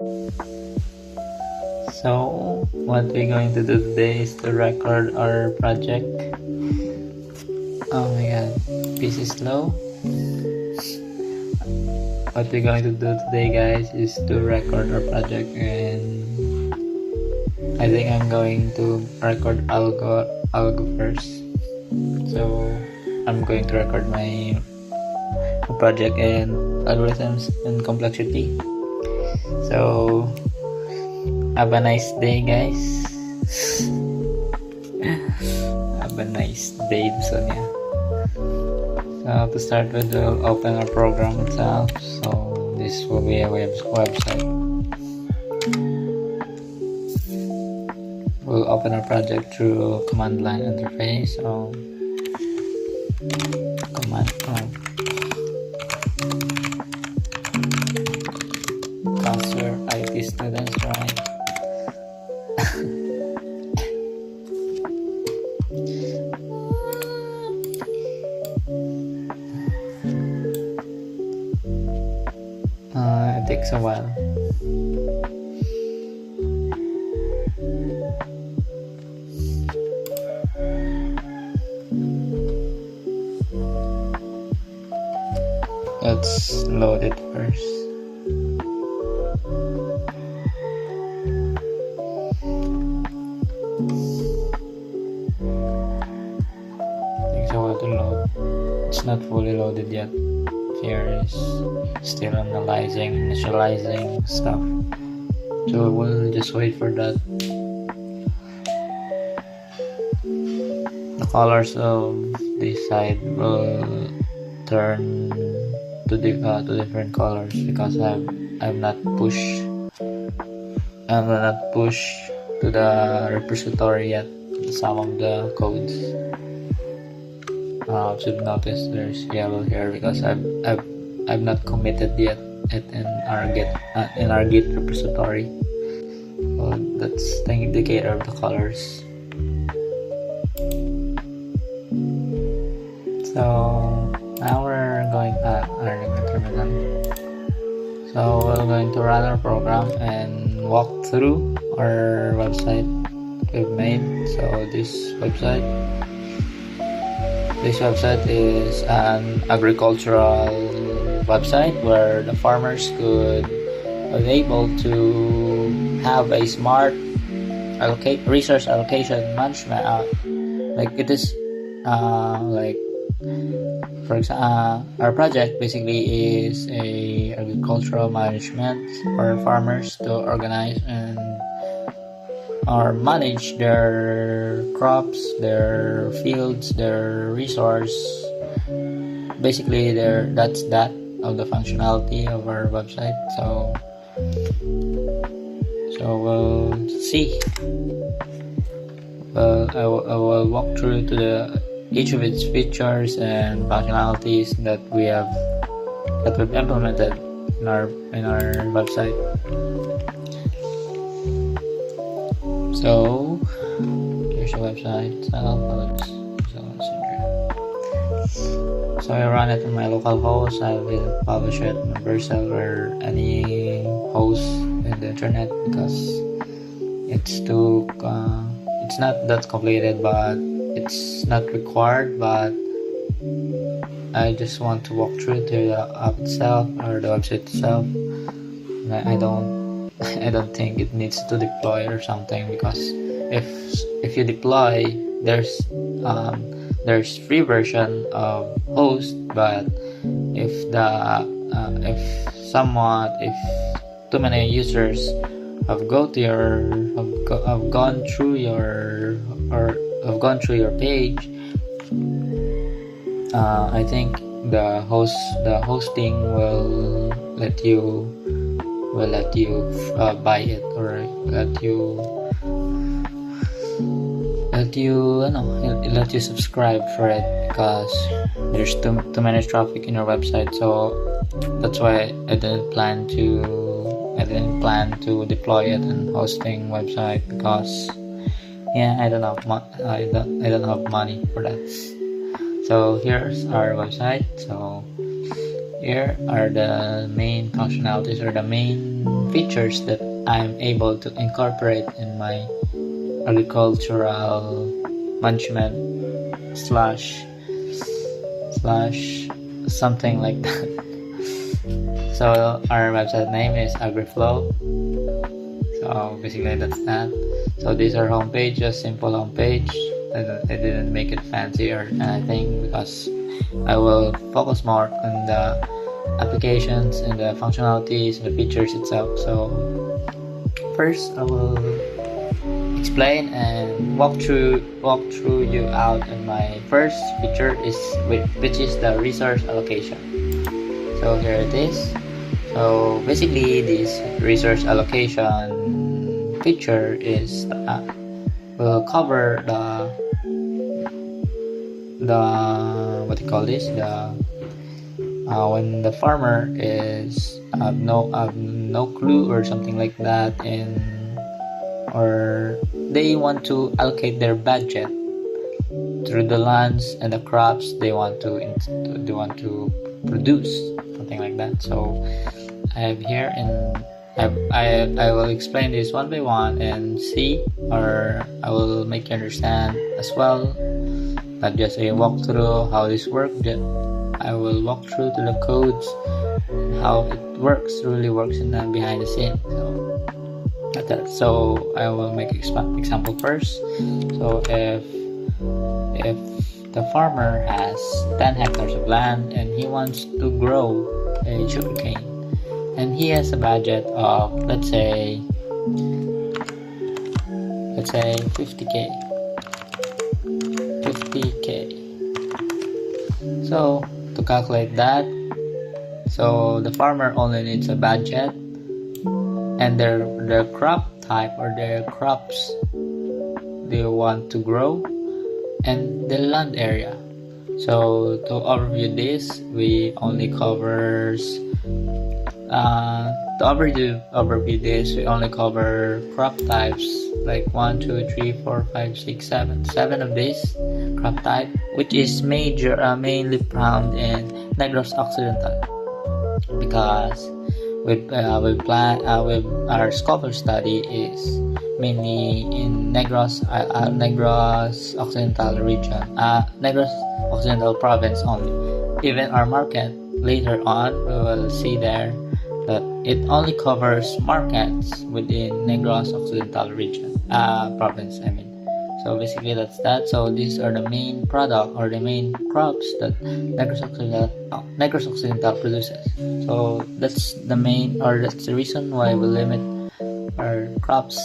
So what we're going to do today is to record our project. Oh my god, PC is slow. What we're going to do today, guys, is to record our project, and I think I'm going to record algo first. So I'm going to record my project and algorithms and complexity. So have a nice day, guys. Have a nice day, Sonia. So to start with, we'll open our program itself. So this will be a website. We'll open our project through command line interface. So command line. Because we're IT students, right? It takes a while. Let's load it first. Takes a while to load. It's not fully loaded yet. Here is still initializing stuff. So we'll just wait for that. The colors of this side will turn to different colors because I've not pushed to the repository yet some of the codes. Should notice there's yellow here because I've not committed yet in our Git repository. So that's the indicator of the colors. So now we're going earning a terminal. So we're going to run our program and walk through our website we've made. So this website is an agricultural website where the farmers could be able to have a smart resource allocation management. Like it is like, for example, our project basically is a agricultural management for farmers to organize and or manage their crops, their fields, their resource. Basically, that's that of the functionality of our website. So we'll see. I will walk through to each of its features and functionalities that we've implemented in our website. So here's the website. So I run it on my local host. I will publish it on Vercel or any host in the internet because it's not that complicated, but it's not required. But I just want to walk through to the app itself or the website itself. I don't think it needs to deploy or something, because if you deploy, there's free version of host, but if too many users have gone through your page, I think the hosting will let you buy it, or let you subscribe for it, because there's too many traffic in your website. So that's why I didn't plan to deploy it in hosting website, because I don't have money for that. So here's our website. So here are the main functionalities, or the main features that I'm able to incorporate in my agricultural management slash something like that. So our website name is AgriFlow. So basically that's that. So these are homepage, just simple homepage. I didn't make it fancy or anything because I will focus more on the applications and the functionalities and the features itself. So first I will explain and walk through you out, and my first feature is which is the resource allocation. So here it is. So basically this resource allocation feature is will cover the what do you call this, the when the farmer is no clue or something like that, or they want to allocate their budget through the lands and the crops they want to produce, something like that. So I have here, and I will explain this one by one and see, or I will make you understand as well, not just a walkthrough how this works. I will walk through to the codes, how it really works in the behind the scene. So I will make example first. So if the farmer has 10 hectares of land and he wants to grow a sugarcane, and he has a budget of let's say 50k. So to calculate that, so the farmer only needs a budget and their crop type or their crops they want to grow and the land area. So to overview this, we only cover crop types like 1, 2, 3, 4, 5, 6, 7 of these crop type, which is mainly found in Negros Occidental, because with our scope of study is mainly in Negros Occidental region, Negros Occidental province only. Even our market later on, we will see there that it only covers markets within Negros Occidental region, province. So basically that's that. So these are the main product or the main crops that Negros Occidental produces. So that's the reason why we limit our crops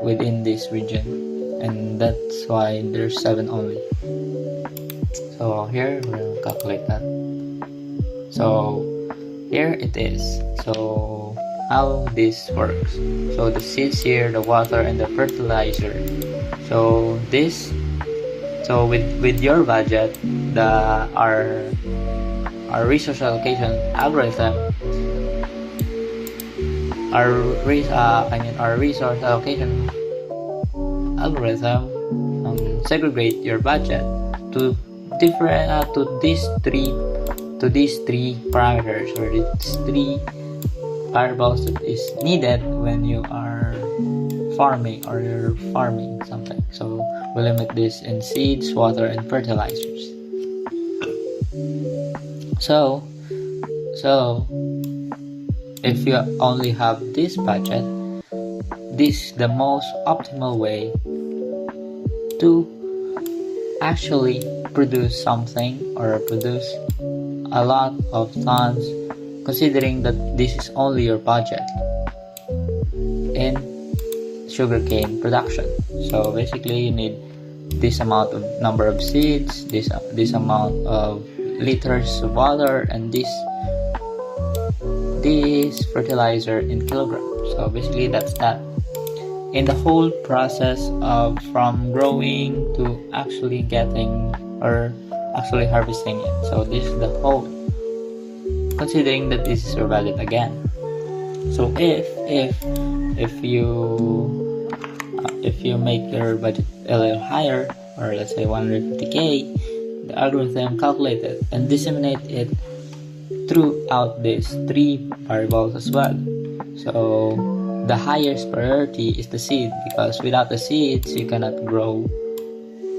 within this region, and that's why there's 7 only. So here we'll calculate that. So here it is. So how this works. So the seeds here, the water, and the fertilizer. So with your budget, our resource allocation algorithm, our resource allocation algorithm segregate your budget to these three parameters, or these 3 variables that is needed when you are farming or you're farming something. So we limit this in seeds, water, and fertilizers. So if you only have this budget, this is the most optimal way to actually produce something or produce a lot of tons, considering that this is only your budget in sugarcane production. So basically you need this amount of number of seeds, this amount of liters of water, and this fertilizer in kilograms. So basically that's that. In the whole process of from growing to actually getting or actually harvesting it. So this is the whole, considering that this is your budget again. So if you make your budget a little higher, or let's say 150k, the algorithm calculates it and disseminate it throughout these 3 variables as well. So the highest priority is the seed, because without the seeds you cannot grow.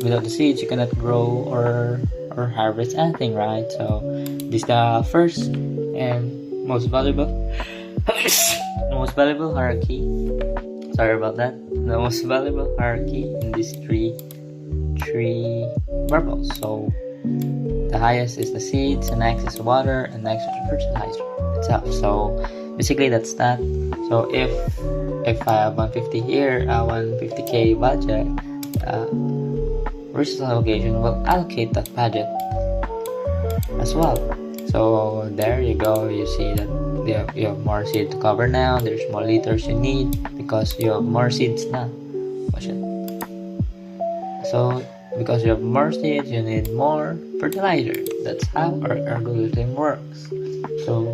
Without the seeds you cannot grow or harvest anything, right? So this is the first and most valuable most valuable hierarchy. Sorry about that. The most valuable hierarchy in these three variables. So the highest is the seeds, the next is water, and next is the fertilizer itself. So basically that's that. So if I have 150 here, 150k budget, resource allocation will allocate that budget as well. So there you go. You see that you have more seed to cover now. There's more liters you need because you have more seeds now. Watch it. So because you have more seeds, you need more fertilizer. That's how our algorithm works. So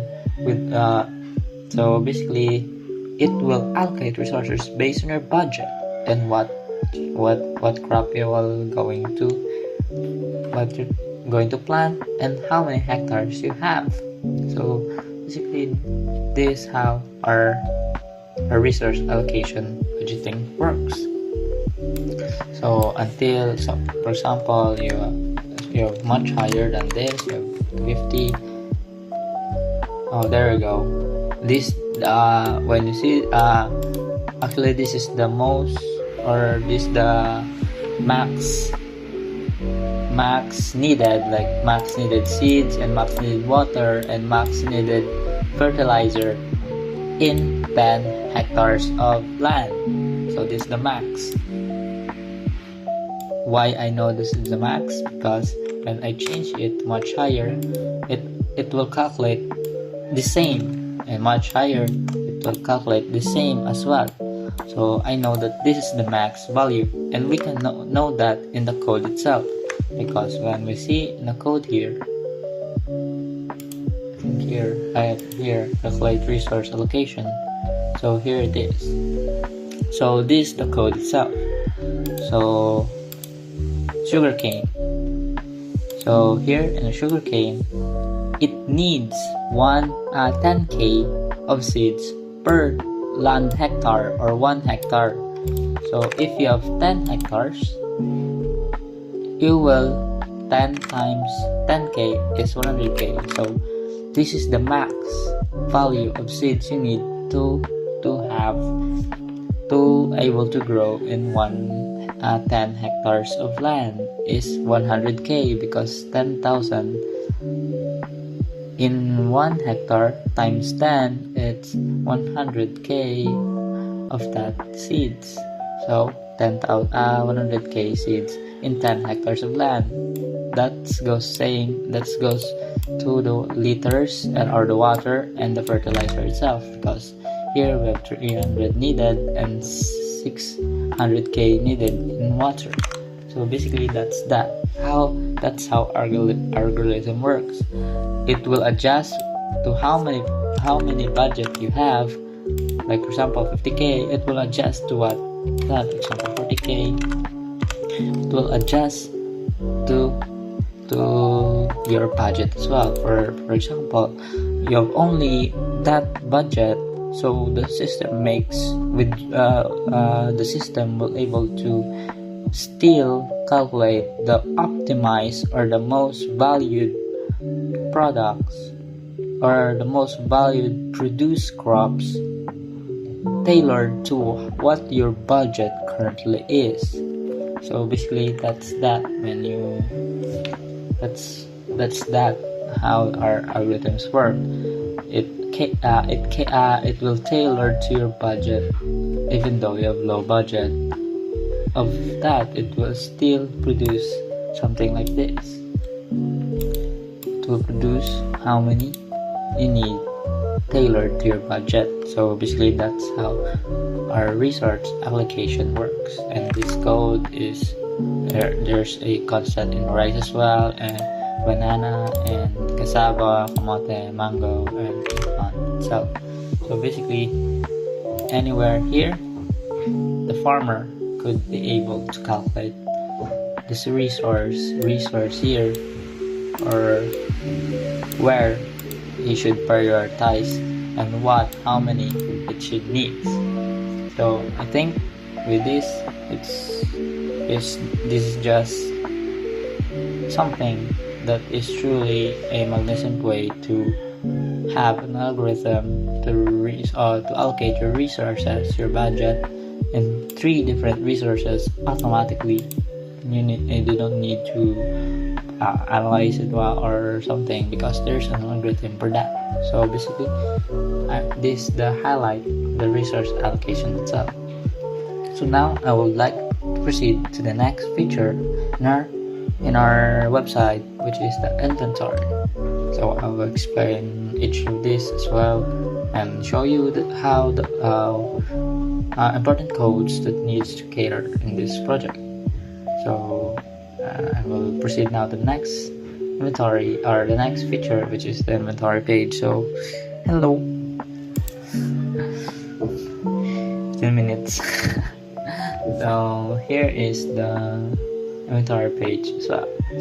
basically it will allocate resources based on your budget and what crop you're going to plant and how many hectares you have. So basically this is how our resource allocation budgeting works. So for example you're much higher than this, you have 50. Oh, there we go. This when you see actually this is the most, or this the max needed, like max needed seeds and max needed water and max needed fertilizer in 10 hectares of land. So this is the max. Why I know this is the max? Because when I change it much higher, it will calculate the same, and much higher it will calculate the same as well. So I know that this is the max value, and we can know that in the code itself, because when we see in the code here, I have here calculate resource allocation. So here it is. So this is the code itself. So sugarcane. So here in the sugarcane, it needs 10k of seeds per land hectare or 1 hectare. So if you have 10 hectares, you will 10 times 10k is 100k. So this is the max value of seeds you need to able to grow in 10 hectares of land is 100k, because 10,000 in 1 hectare times 10, it's 100k of that seeds. So 100k seeds in 10 hectares of land. That goes to the liters or the water and the fertilizer itself, because here we have 300 needed and 600k needed in water. So basically that's how algorithm works. It will adjust to how many budget you have. Like for example 50k, it will adjust to what? For example 40k, it will adjust to your budget as well. For example, you have only that budget, so the system will able to still calculate the optimized or the most valued products or the most valued produced crops tailored to what your budget currently is. So basically that's how our algorithms work. It will tailor to your budget. Even though you have low budget, of that it will still produce something like this. It will produce how many you need tailored to your budget. So basically that's how our resource allocation works. And this code is there's a constant in rice as well, and banana and cassava, kamote, mango, and pecan itself. So basically anywhere here the farmer could be able to calculate this resource here, or where he should prioritize and how many it which it needs. So I think with this, this is just something that is truly a magnificent way to have an algorithm to allocate your resources, your budget, and 3 different resources automatically. You don't need to analyze it or something, because there's an algorithm for that. So basically, this is the highlight of the resource allocation itself. So now I would like to proceed to the next feature in our website, which is the inventory. So I will explain each of these as well and show you how the important codes that needs to cater in this project. So I will proceed now to the next inventory, or the next feature, which is the inventory page. So hello, 10 minutes. So here is the inventory page.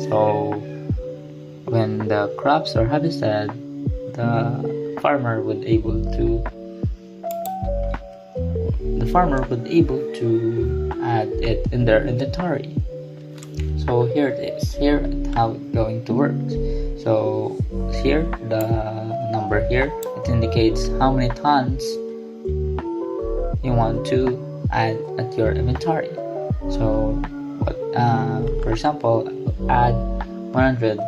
So when the crops are harvested, the farmer would able to add it in their inventory. So here it is. Here how it's going to work. So here, the number here, it indicates how many tons you want to add at your inventory. So for example, add 100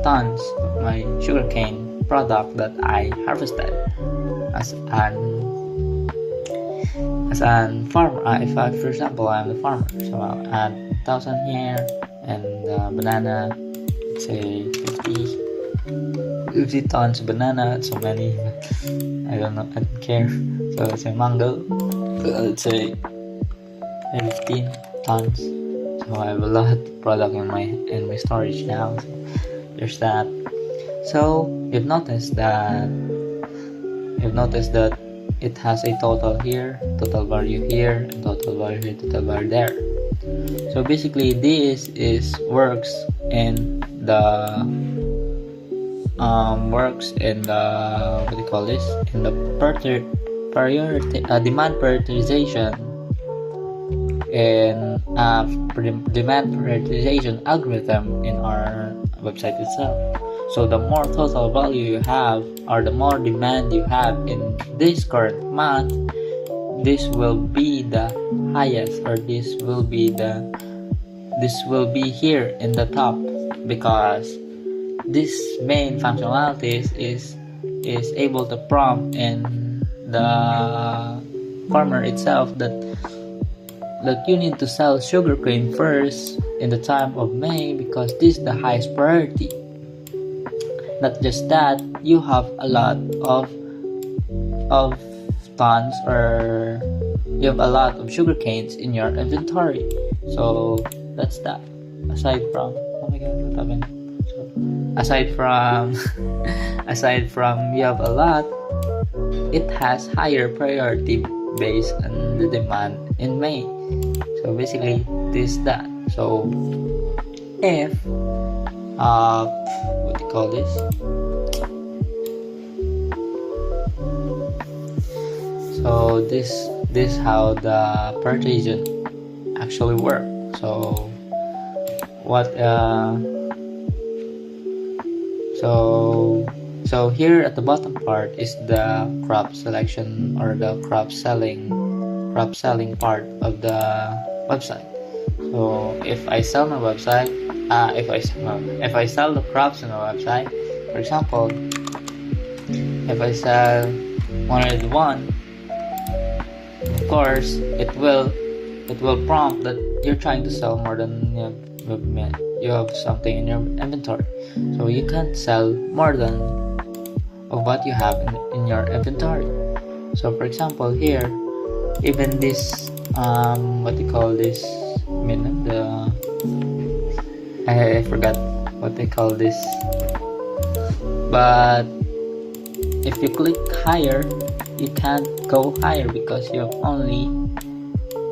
tons of my sugarcane product that I harvested as an farmer. For example, I'm the farmer, so I'll add 1,000 here, and banana, let's say 50 tons of banana. So many, I don't know, I don't care. So let's say mango, let's say 15 tons. So I have a lot of product in my storage now. So there's that. So you've noticed that it has a total here, total value here, and total value here, total value there. So basically, this works in the what do you call this? In the demand prioritization and demand prioritization algorithm in our website itself. So the more total value you have, or the more demand you have in this current month, this will be the highest, or this will be here in the top, because this main functionalities is able to prompt in the farmer itself that you need to sell sugarcane first in the time of May, because this is the highest priority. Not just that, you have a lot of tons, or you have a lot of sugar canes in your inventory. So that's that. Aside from, oh my god, what happened? So, aside from you have a lot, it has higher priority based on the demand in May. So basically, this that. So if what do you call this? So this how the prioritization actually work. So so here at the bottom part is the crop selection, or the crop selling part of the website. So if I sell my website, if I sell the crops on the website, for example, if I sell 101, of course it will prompt that you're trying to sell more than you have something in your inventory. So you can't sell more than of what you have in your inventory. So for example, here, even this what do you call this? I forgot what they call this. But if you click higher, you can't go higher because you have only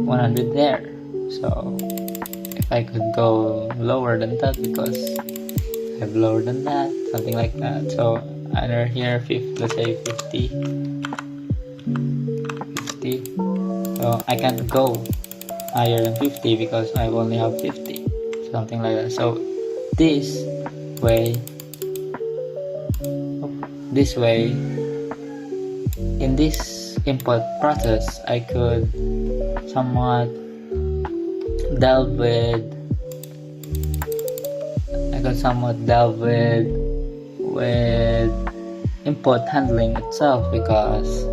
100 there. So if I could go lower than that, because I have lower than that, something like that. So either here, let's say 50. so I can't go higher than 50 because I only have 50, something like that. So this way in this input process, I could somewhat delve with input handling itself, because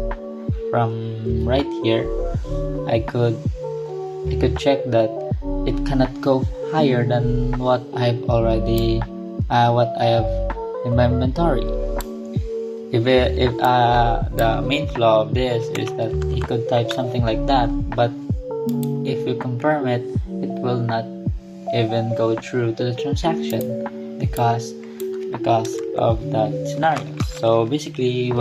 from right here I could check that it cannot go higher than what I have in my inventory. If the main flaw of this is that he could type something like that, but if you confirm it, it will not even go through to the transaction because of that scenario. So basically,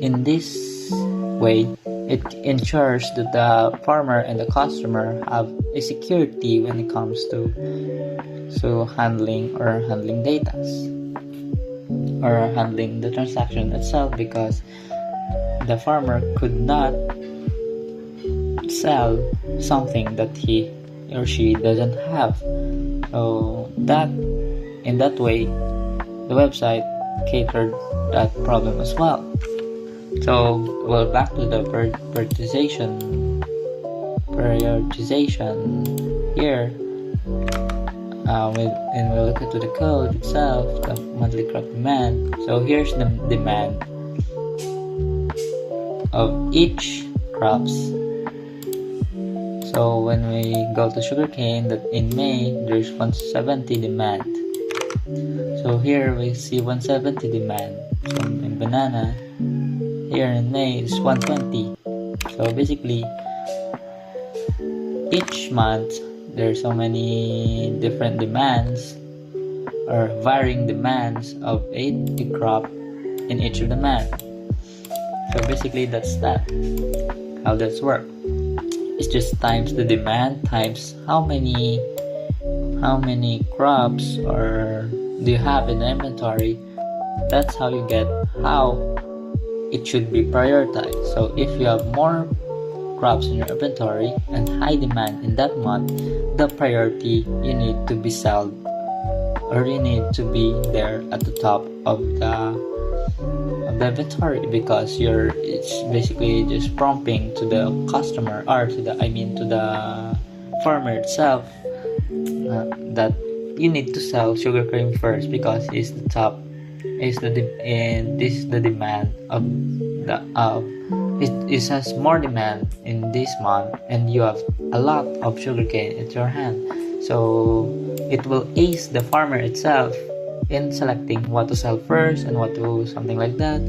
in this way, it ensures that the farmer and the customer have a security when it comes to handling data or handling the transaction itself, because the farmer could not sell something that he or she doesn't have. So in that way, the website catered that problem as well. So, back to the prioritization here. When we look into the code itself, the monthly crop demand. So here's the demand of each crops. So when we go to sugarcane, that in May there's 170 demand. So here we see 170 demand. So in banana, here in May is 120. So basically, each month there's so many different demands or varying demands of a crop in each of the month. So basically, that's how that's work. It's just times the demand times how many crops or do you have in the inventory. That's how you get how it should be prioritized. So if you have more crops in your inventory and high demand in that month, the priority you need to be sold, or you need to be there at the top of the inventory, because it's basically just prompting to the customer or to the farmer itself that you need to sell sugarcane first, because it's the top, this is the demand of it has more demand in this month, and you have a lot of sugarcane in your hand. So it will ace the farmer itself in selecting what to sell first and what to something like that.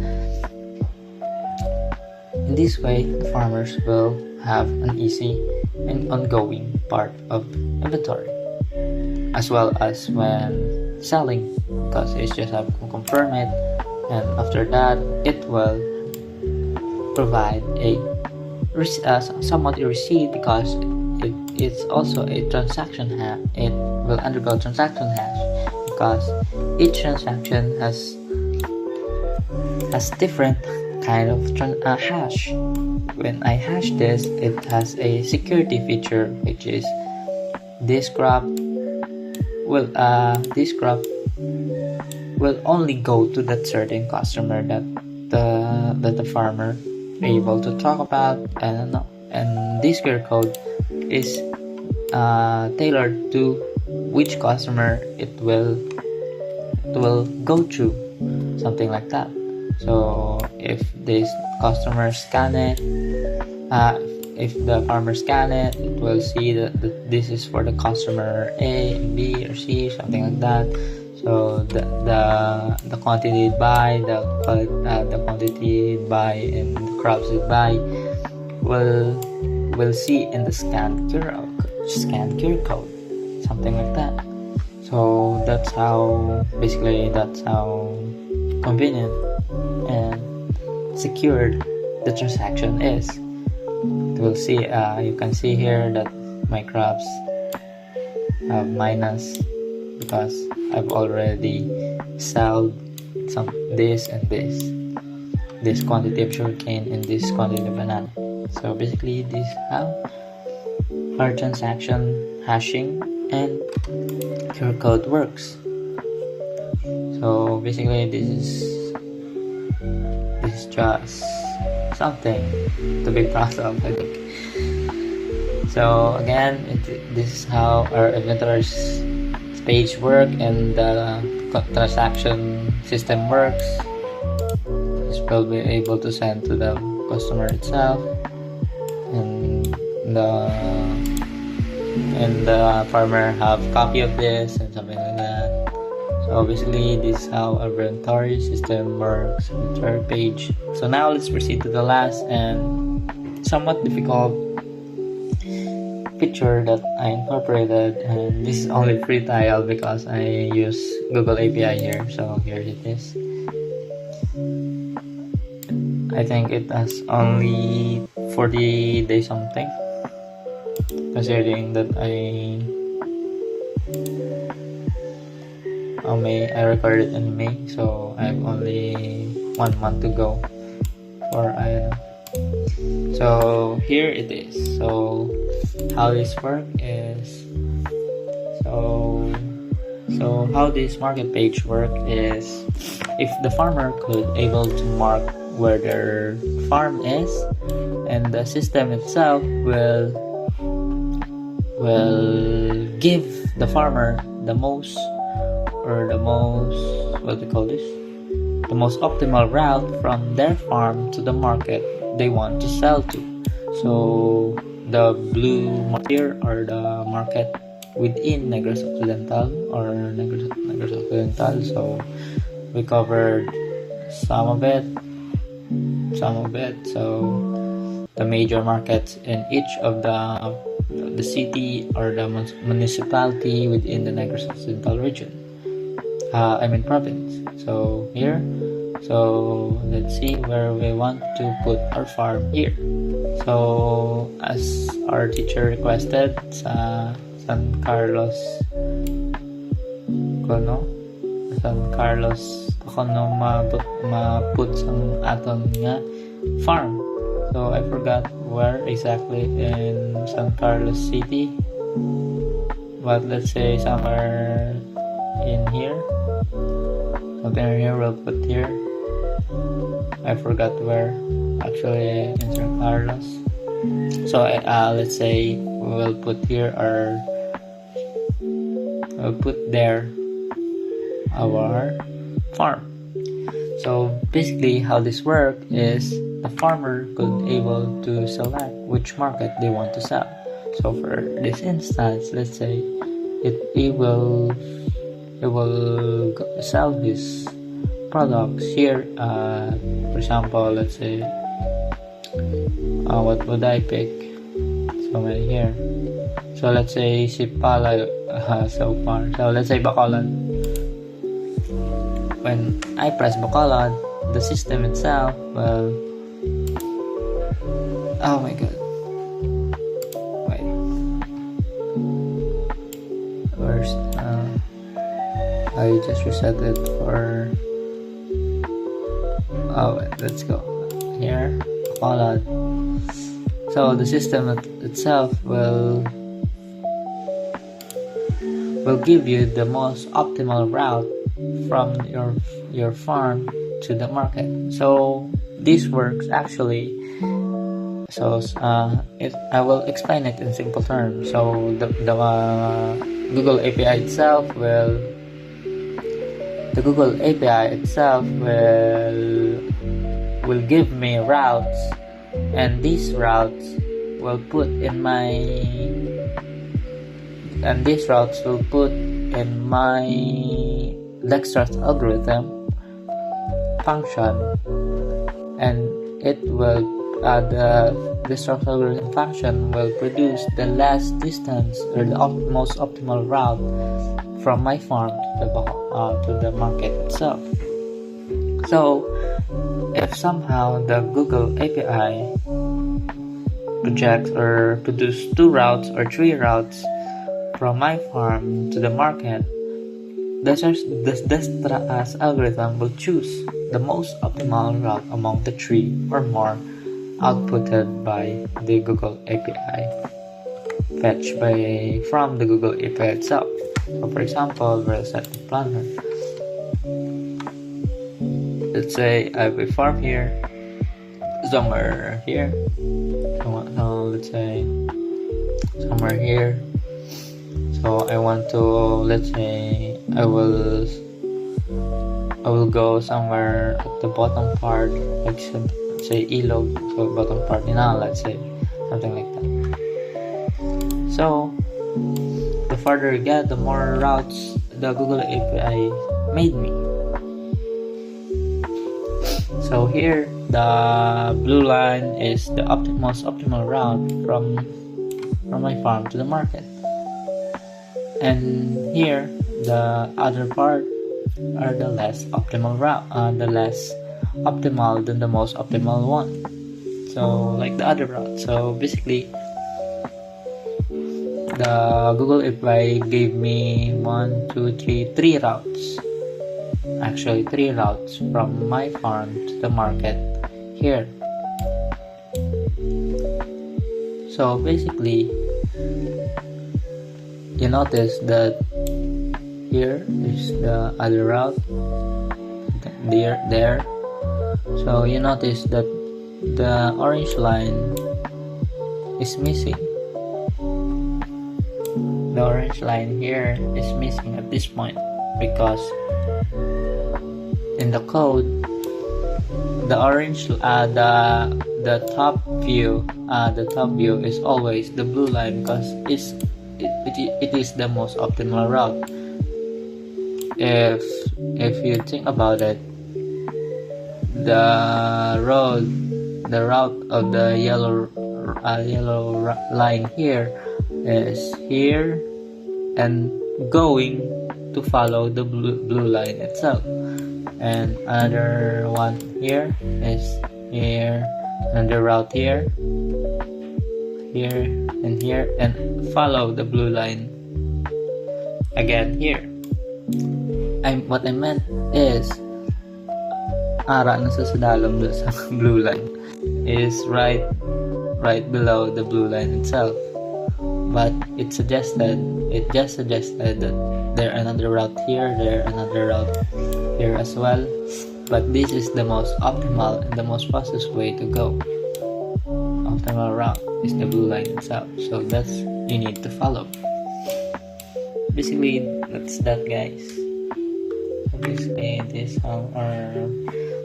In this way, the farmers will have an easy and ongoing part of inventory, as well as when selling, because it's just have to confirm it, and after that it will provide somewhat a receipt, because it's also a transaction hash. It will undergo transaction hash, because each transaction has different kind of hash. When I hash this, it has a security feature, which is this crop will only go to that certain customer that the farmer able to talk about, and this QR code is tailored to which customer it will go to, something like that. So if this customer scan it, if the farmer scan it, it will see that this is for the customer A, B, or C, something like that. So the quantity buy, the quantity buy, and the crops it buy will see in the scanned QR code, something like that. So that's how convenient and secured the transaction is. We'll see. You can see here that my crops have minus, because I've already sold some this and this. this quantity of sugarcane and this quantity of banana. So basically, this is how our transaction hashing and your code works. So basically, this is just something to be proud of, I think. So again, this is how our inventory page work and the transaction system works. This will be able to send to the customer itself, and the farmer have copy of this and something like that. So basically, this is how our inventory system works, inventory page. So now let's proceed to the last and somewhat difficult feature that I incorporated, and this is only free trial because I use Google API here. So here it is. I think it has only 40 days something, considering that I recorded in May, so I have only 1 month to go for So here it is. So how this work is, so how this market page work is, if the farmer could able to mark where their farm is, and the system itself will give the farmer the most the most optimal route from their farm to the market they want to sell to. So the blue here are the market within Negros Occidental or Negros Occidental. So we covered some of it. So the major markets in each of the city or the municipality within the Negros Occidental region. Province. So here. So let's see where we want to put our farm here. So as our teacher requested, sa San Carlos kono ma-put sang aton nga farm. So I forgot where exactly in San Carlos City, but let's say somewhere in here. Something here we'll put here. I forgot where actually in San Carlos. So let's say we'll put here we'll put there our farm. So basically how this works is the farmer could able to select which market they want to sell. So for this instance, let's say it will sell his products here. For example, let's say what would I pick? So many here. So let's say Sipala so far. So let's say Bacolod. When I press Bacolod, the system itself will. Oh my god. Wait. Where's I just reset it for. Let's go here. Bacolod. So the system itself will give you the most optimal route from your farm to the market. So this works actually. So I will explain it in simple terms. So the Google API itself will give me routes, and these routes will put in my Dijkstra's algorithm function, and it will the Dijkstra's algorithm function will produce the last distance or the most optimal route from my farm to the market itself. So if somehow the Google API projects or produce 2 routes or 3 routes from my farm to the market, the Dijkstra's algorithm will choose the most optimal route among the 3 or more outputted by the Google API, fetched from the Google API itself. So for example, we'll set the planner. Let's say I have a farm here, somewhere here. So let's say somewhere here. So I want to, let's say I will go somewhere at the bottom part, like say Ilog, so bottom part Inal, let's say, something like that. So the farther you get, the more routes the Google API made me. So here the blue line is the most optimal route from my farm to the market, and here the other part are the less optimal route, the less optimal than the most optimal one, so like the other route. So basically the Google API gave me 3 routes, actually 3 routes from my farm to the market here. So basically you notice that here is the other route there. So you notice that the orange line is missing. The orange line here is missing at this point because in the code the orange the top view is always the blue line because it is the most optimal route. If you think about it, the route of the yellow line here is here and going to follow the blue line itself, and another one here is here, another route here and here, and follow the blue line again here. What I meant is ara na sa dalom doon sa blue line is right below the blue line itself, but it just suggested that there another route here, there another route here as well, but this is the most optimal and the most fastest way to go. Optimal route is the blue line itself, so that's you need to follow. Basically that's that, guys. So basically this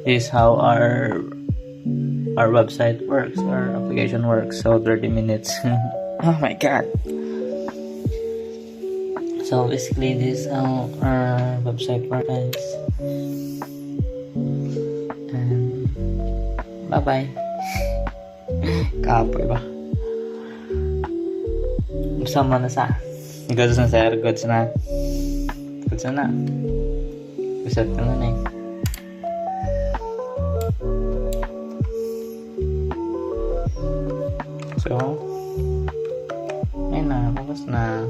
is how our website works, our application works. So 30 minutes. Oh my god. So basically this is how our website works, guys. And bye bye. Kapoy ba? Sama na sa goods na sir, goods na usap na na eh. So ayun na, tapos na.